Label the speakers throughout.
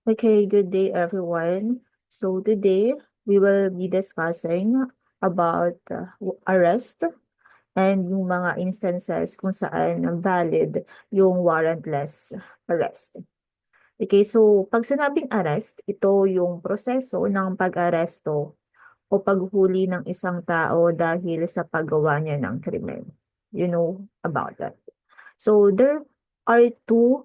Speaker 1: Okay, good day everyone. So today we will be discussing about arrest and yung mga instances kung saan valid yung warrantless arrest. Okay, so pag sinabing arrest, ito yung proseso ng pag-aresto o paghuli ng isang tao dahil sa paggawa niya ng krimen. You know about that. So there are two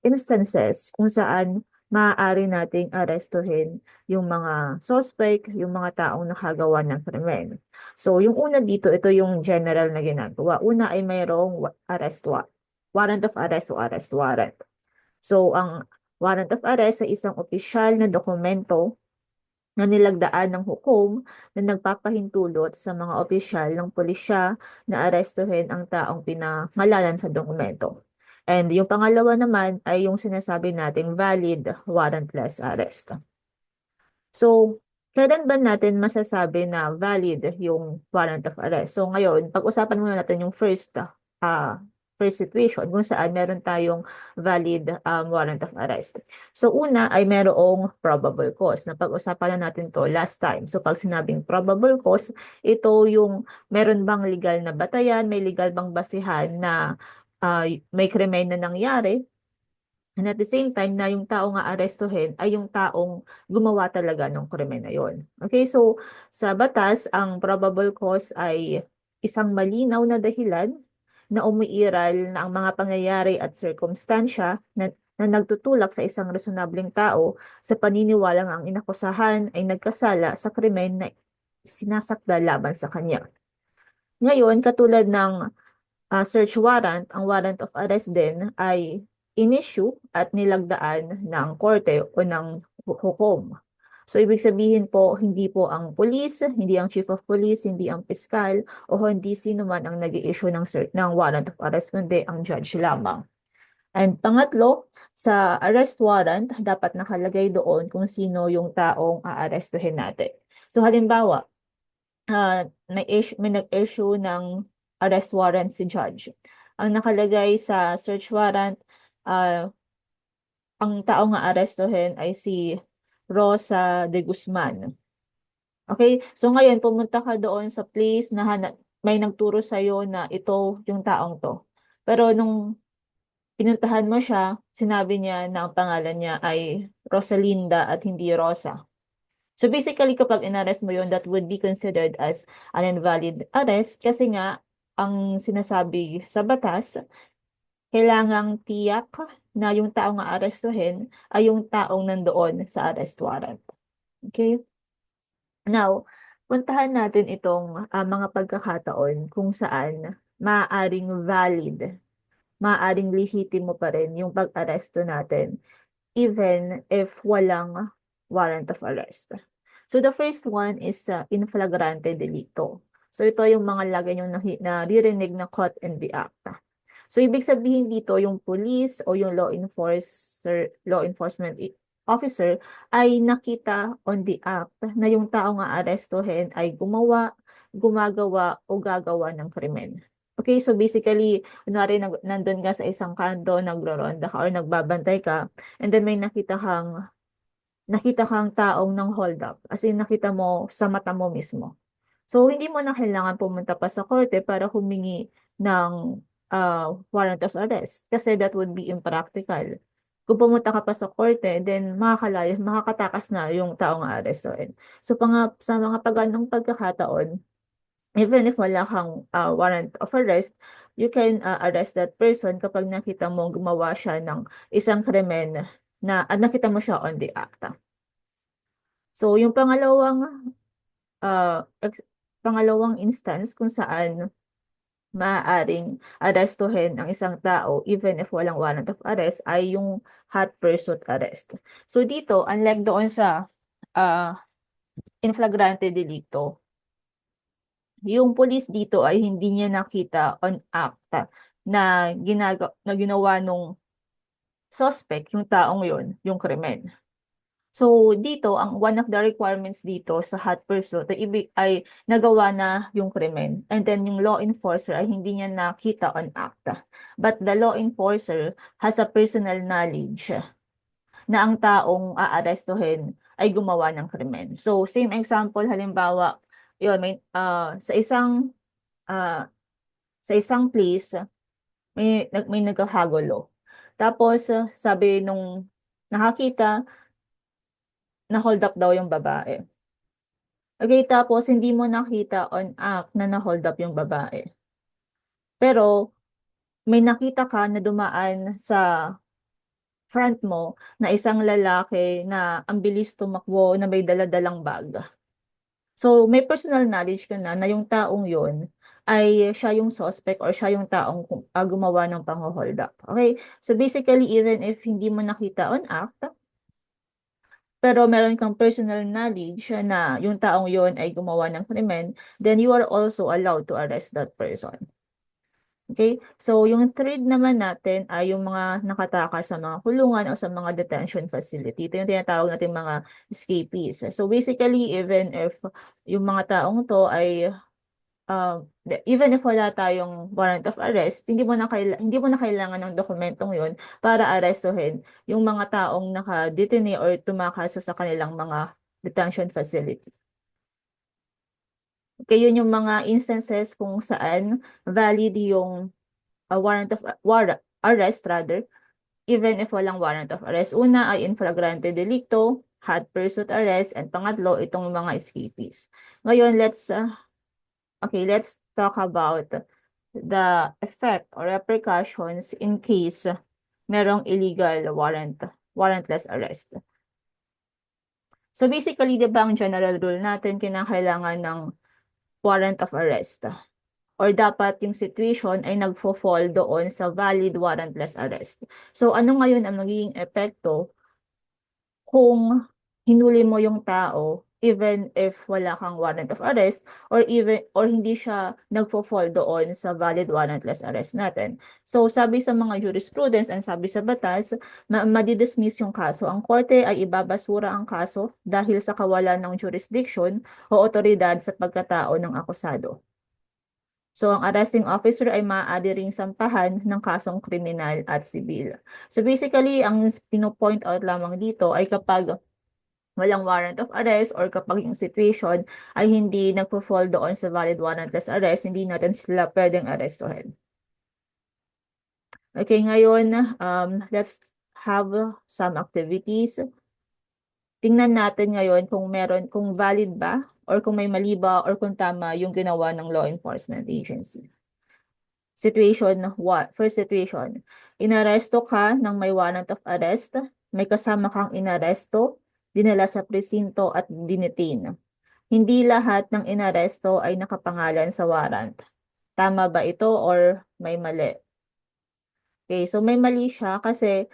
Speaker 1: instances kung saan maaari nating arestuhin yung mga suspect, yung mga taong nakagawa ng krimen. So yung una dito, ito yung general na ginagawa. Una ay mayroong warrant of arrest o arrest warrant. So ang warrant of arrest ay isang opisyal na dokumento na nilagdaan ng hukom na nagpapahintulot sa mga opisyal ng pulisya na arestuhin ang taong pinangalanan sa dokumento. And yung pangalawa naman ay yung sinasabi nating valid warrantless arrest. So, kailan ba natin masasabi na valid yung warrant of arrest? So, ngayon, pag-usapan muna natin yung first situation kung saan meron tayong valid warrant of arrest. So, una ay merong probable cause. Napag-usapan na natin to last time. So, pag sinabing probable cause, ito yung meron bang legal na batayan, may legal bang basihan na may krimen na nangyari. And at the same time na yung taong aarestuhin ay yung taong gumawa talaga ng krimen na yun. Okay, so sa batas, ang probable cause ay isang malinaw na dahilan na umiiral na ang mga pangyayari at sirkumstansya na nagtutulak sa isang resonableng tao sa paniniwalang ang inakusahan ay nagkasala sa krimen na sinasakdal laban sa kanya. Ngayon, katulad ng search warrant, ang warrant of arrest din ay in-issue at nilagdaan ng korte o ng hukom. So, ibig sabihin po, hindi po ang police, hindi ang chief of police, hindi ang piskal, o hindi sino man ang nag-i-issue ng warrant of arrest, kundi ang judge lamang. And pangatlo, sa arrest warrant, dapat nakalagay doon kung sino yung taong aarestuhin natin. So, halimbawa, may nag-issue ng arrest warrant si judge. Ang nakalagay sa search warrant, ah, ang taong aarestuhin ay si Rosa de Guzman. Okay? So ngayon, pumunta ka doon sa place na may nagturo sa'yo na ito yung taong to. Pero nung pinuntahan mo siya, sinabi niya na ang pangalan niya ay Rosalinda at hindi Rosa. So basically, kapag inarrest mo yun, that would be considered as an invalid arrest kasi nga, ang sinasabi sa batas, kailangang tiyak na yung taong aarestuhin ay yung taong nandoon sa arrest warrant. Okay? Now, puntahan natin itong mga pagkakataon kung saan maaaring lehitimo pa rin yung pag-aresto natin even if walang warrant of arrest. So the first one is in flagrante delicto. So ito yung mga lagay yung naririnig na caught in the act. So ibig sabihin dito yung police o yung law enforcement officer ay nakita on the act na yung taong aarestuhin ay gumagawa o gagawa ng krimen. Okay, so basically, kunwari nandun ka sa isang kanto, nagro-ronda ka or nagbabantay ka, and then may nakita kang taong nang hold up. As in, nakita mo sa mata mo mismo. So, hindi mo na kailangan pumunta pa sa korte para humingi ng warrant of arrest. Kasi that would be impractical. Kung pumunta ka pa sa korte, then makakatakas na yung taong aarestuhin. So, sa mga paganong pagkakataon, even if wala kang warrant of arrest, you can arrest that person kapag nakita mo gumawa siya ng isang krimen na nakita mo siya on the act. So, yung uh, pangalawang instance kung saan maaaring arestuhin ang isang tao even if walang warrant of arrest ay yung hot pursuit arrest. So, dito, unlike doon sa uh, in flagrante delicto, yung police dito ay hindi niya nakita on act na ginawa nung suspect, yung taong yon, yung krimen. So dito, ang one of the requirements dito sa hot pursuit ay nagawa na yung krimen. And then yung law enforcer ay hindi niya nakita on act. But the law enforcer has a personal knowledge na ang taong aarestuhin ay gumawa ng krimen. So, same example, halimbawa, yun, ah, sa isang place, may nagkakagulo. Tapos, sabi nung nakakita, na-hold up daw yung babae. Okay, tapos hindi mo nakita on act na na-hold up yung babae. Pero may nakita ka na dumaan sa front mo na isang lalaki na ang bilis tumakbo na may dala-dalang bag. So, may personal knowledge ka na yung taong yon ay siya yung suspect or siya yung taong gumawa ng pang-hold up. Okay? So, basically, even if hindi mo nakita on act, pero meron kang personal knowledge na yung taong yon ay gumawa ng krimen, then you are also allowed to arrest that person. Okay? So, yung third naman natin ay yung mga nakatakas sa mga kulungan o sa mga detention facility. Ito yung tinatawag natin mga escapees. So, basically, even if yung mga taong to ay even if wala tayong warrant of arrest, hindi mo na kailangan ng dokumentong yun para arestuhin yung mga taong naka-detainee or tumakas sa kanilang mga detention facility. Okay, yun yung mga instances kung saan valid yung warrant arrest rather, even if walang warrant of arrest. Una ay in flagrante delicto, hot pursuit arrest, and pangatlo, itong mga escapees. Ngayon, let's talk about the effect or repercussions in case merong illegal warrantless arrest. So basically, di ba ang general rule natin, kinakailangan ng warrant of arrest or dapat yung situation ay nagfo-fall doon sa valid warrantless arrest. So ano ngayon ang magiging epekto kung hinuli mo yung tao even if wala kang warrant of arrest or hindi siya nagfo-fall doon sa valid warrantless arrest natin. So sabi sa mga jurisprudence and sabi sa batas, madidismiss yung kaso. Ang korte ay ibabasura ang kaso dahil sa kawalan ng jurisdiction o otoridad sa pagkatao ng akusado. So, ang arresting officer ay maaari ring sampahan ng kasong kriminal at sibil. So, basically, ang pino-point out lamang dito ay kapag walang warrant of arrest or kapag yung situation ay hindi nagpo-fall doon sa valid warrantless arrest, hindi natin sila pwedeng arrestuhin. Okay, ngayon, let's have some activities. Tingnan natin ngayon kung valid ba or kung may mali ba or kung tama yung ginawa ng law enforcement agency. First situation, inaresto ka ng may warrant of arrest, may kasama kang inaresto, dinala sa presinto at dinetain. Hindi lahat ng inaresto ay nakapangalan sa warrant. Tama ba ito or may mali? Okay, so may mali siya kasi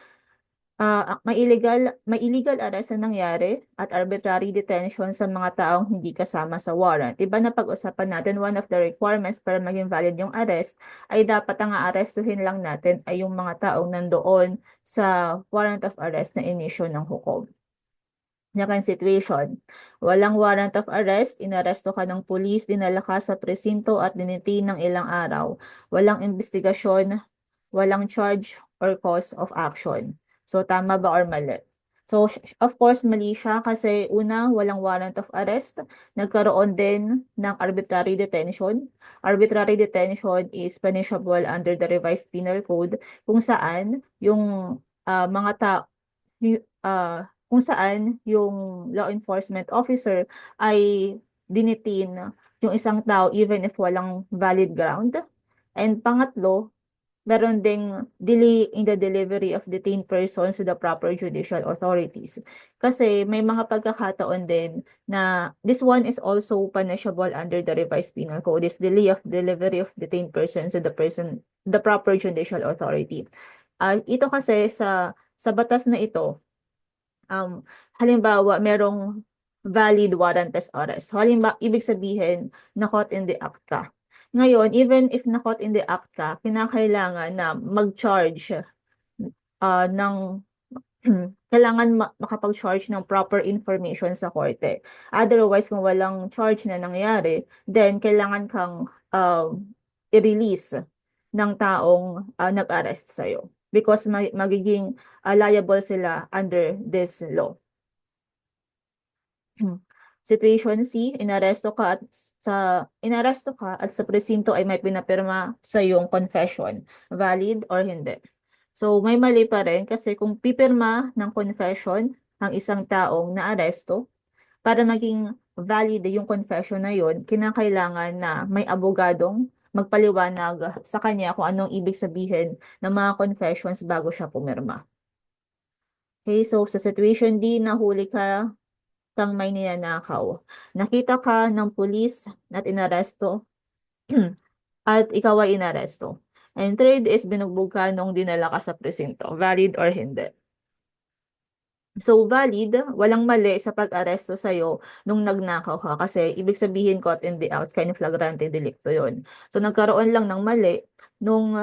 Speaker 1: may illegal arrest na nangyari at arbitrary detention sa mga taong hindi kasama sa warrant. Diba na pag-usapan natin, one of the requirements para maging valid yung arrest ay dapat ang aarestuhin lang natin ay yung mga taong nandoon sa warrant of arrest na inisyu ng hukom. Second situation, walang warrant of arrest, inaresto ka ng pulis, dinala ka sa presinto at dinitain ng ilang araw. Walang investigasyon, walang charge or cause of action. So, tama ba or mali? So, of course, mali siya kasi una, walang warrant of arrest. Nagkaroon din ng arbitrary detention. Arbitrary detention is punishable under the revised penal code kung saan yung mga tao kung saan yung law enforcement officer ay dinitin yung isang tao even if walang valid ground. And pangatlo, meron ding delay in the delivery of detained persons to the proper judicial authorities. Kasi may mga pagkakataon din na this one is also punishable under the revised penal code, is delay of delivery of detained persons to the proper judicial authority. Ito kasi sa batas na ito, halimbawa, merong valid warrantless arrest. So, halimbawa, ibig sabihin, na-caught in the act ka. Ngayon, even if na-caught in the act ka, kinakailangan na mag-charge ng kailangan makapag-charge ng proper information sa korte. Otherwise, kung walang charge na nangyari, then kailangan kang i-release ng taong nag-arrest sa'yo. because magiging liable sila under this law. Situation C, inaresto ka at sa presinto ay may pinapirma sa iyong confession. Valid or hindi? So, may mali pa rin kasi kung pipirma ng confession ang isang taong naaresto, para maging valid yung confession na yun, kinakailangan na may abogadong magpaliwanag sa kanya kung anong ibig sabihin ng mga confessions bago siya pumirma. Okay, so sa situation D, nahuli kang may ninanakaw. Nakita ka ng pulis at inaresto at ikaw ay inaresto. And third is binugbog ka nung dinala ka sa presinto. Valid or hindi? So valid, walang mali sa pag-aresto sa'yo nung nagnakaw ka kasi ibig sabihin caught in the act, kind of flagrante delicto yun. So nagkaroon lang ng mali nung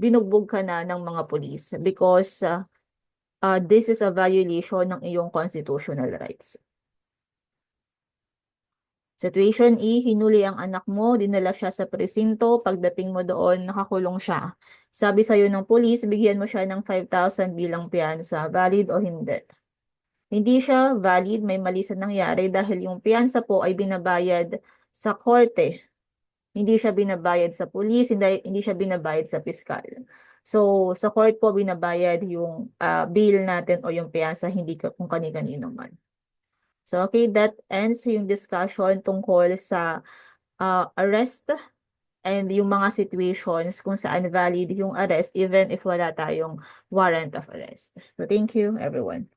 Speaker 1: binugbog ka na ng mga pulis because this is a violation ng iyong constitutional rights. Situation E, hinuli ang anak mo, dinala siya sa presinto, pagdating mo doon, nakakulong siya. Sabi sa'yo ng pulis, bigyan mo siya ng 5,000 bilang piyansa. Valid o hindi? Hindi siya valid, may mali sa nangyari dahil yung piyansa po ay binabayad sa korte. Hindi siya binabayad sa pulis, hindi siya binabayad sa piskal. So, sa court po binabayad yung bail natin o yung piyansa, hindi kung kani-kanino man. So, okay, that ends yung discussion tungkol sa arrest and yung mga situations kung saan valid yung arrest even if wala tayong warrant of arrest. So, thank you, everyone.